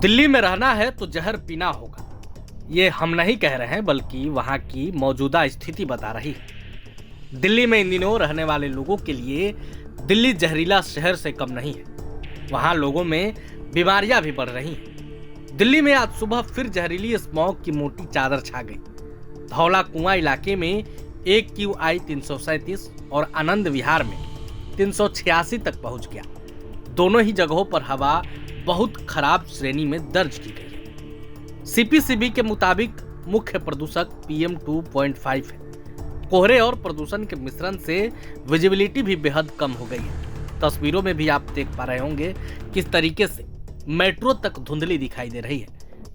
दिल्ली में रहना है तो जहर पीना होगा। ये हम नहीं कह रहे हैं, बल्कि वहां की मौजूदा स्थिति बता रही है। दिल्ली में इन दिनों रहने वाले लोगों के लिए दिल्ली जहरीला शहर से कम नहीं है। वहां लोगों में बीमारियां भी बढ़ रही हैं। दिल्ली में आज सुबह फिर जहरीली स्मॉग की मोटी चादर छा गई। धौला कुआं इलाके में AQI 337 और आनंद विहार में 386 तक पहुंच गया। दोनों ही जगहों पर हवा बहुत खराब श्रेणी में दर्ज की गई है। CPCB के मुताबिक मुख्य प्रदूषक PM 2.5 है। कोहरे और प्रदूषण के मिश्रण से विजिबिलिटी भी बेहद कम हो गई है। तस्वीरों में भी आप देख पा रहे होंगे किस तरीके से मेट्रो तक धुंधली दिखाई दे रही है,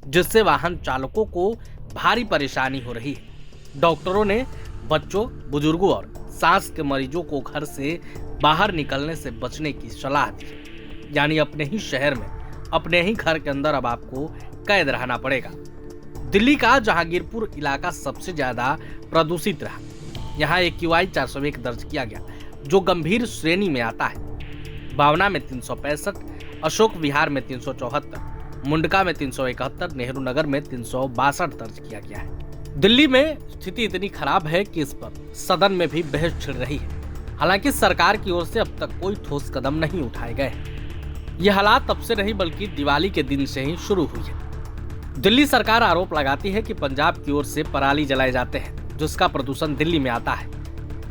जिससे वाहन चालकों को भारी परेशानी हो रही है। डॉक्टरों ने बच्चों, बुजुर्गों और सांस के मरीजों को घर से बाहर निकलने से बचने की सलाह दी। यानी अपने ही शहर में, अपने ही घर के अंदर अब आपको कैद रहना पड़ेगा। दिल्ली का जहांगीरपुर इलाका सबसे ज्यादा प्रदूषित रहा। यहाँ AQI 401 दर्ज किया गया, जो गंभीर श्रेणी में आता है। भावना में 365, अशोक विहार में 374, मुंडका में 371, नेहरू नगर में 362 दर्ज किया गया है। दिल्ली में स्थिति इतनी खराब है कि इस पर सदन में भी बहस छिड़ रही है। हालांकि सरकार की ओर से अब तक कोई ठोस कदम नहीं उठाए गए हैं। ये हालात तब से नहीं, बल्कि दिवाली के दिन से ही शुरू हुई है। दिल्ली सरकार आरोप लगाती है कि पंजाब की ओर से पराली जलाए जाते हैं, जिसका प्रदूषण दिल्ली में आता है।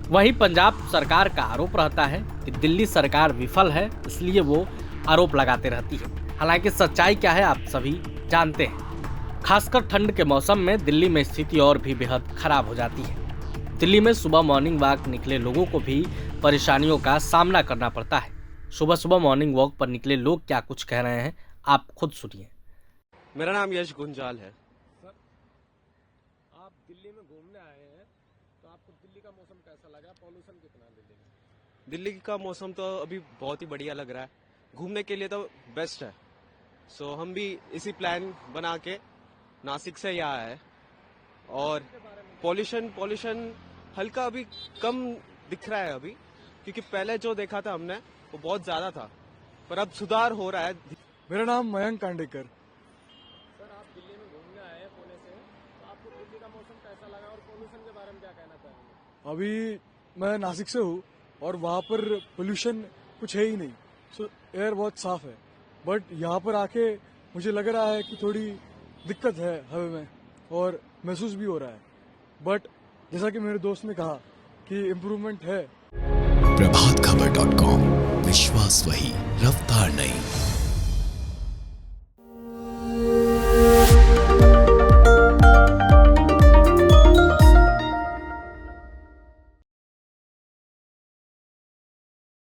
वहीं पंजाब सरकार का आरोप रहता है कि दिल्ली सरकार विफल है, इसलिए वो आरोप लगाते रहती है। हालांकि सच्चाई क्या है आप सभी जानते हैं। खासकर ठंड के मौसम में दिल्ली में स्थिति और भी बेहद खराब हो जाती है। दिल्ली में सुबह मॉर्निंग वॉक निकले लोगों को भी परेशानियों का सामना करना पड़ता है। सुबह सुबह मॉर्निंग वॉक पर निकले लोग क्या कुछ कह रहे हैं, आप खुद सुनिए। मेरा नाम यश गुंजाल है। सर, आप दिल्ली में घूमने आए हैं, तो आपको दिल्ली का मौसम कैसा लगा? पॉल्यूशन कितना है दिल्ली में? दिल्ली का मौसम तो अभी बहुत ही बढ़िया लग रहा है। घूमने के लिए तो बेस्ट है। सो हम भी इसी प्लान बना के नासिक से यहाँ आए। और पॉल्यूशन हल्का अभी कम दिख रहा है अभी, क्योंकि पहले जो देखा था हमने वो बहुत ज्यादा था, पर अब सुधार हो रहा है। मेरा नाम मयंक कांडेकर। सर, आप दिल्ली में घूमने आए हैं पुणे से, तो आपको दिल्ली का मौसम कैसा लगा और पॉल्यूशन के बारे में क्या कहना चाहेंगे? अभी मैं नासिक से हूँ और वहाँ पर पोल्यूशन कुछ है ही नहीं। सो एयर बहुत साफ है, बट यहाँ पर आके मुझे लग रहा है कि थोड़ी दिक्कत है हवा में और महसूस भी हो रहा है। बट जैसा कि मेरे दोस्त ने कहा कि इम्प्रूवमेंट है। प्रभातखबर.com, विश्वास वही, रफ्तार नहीं।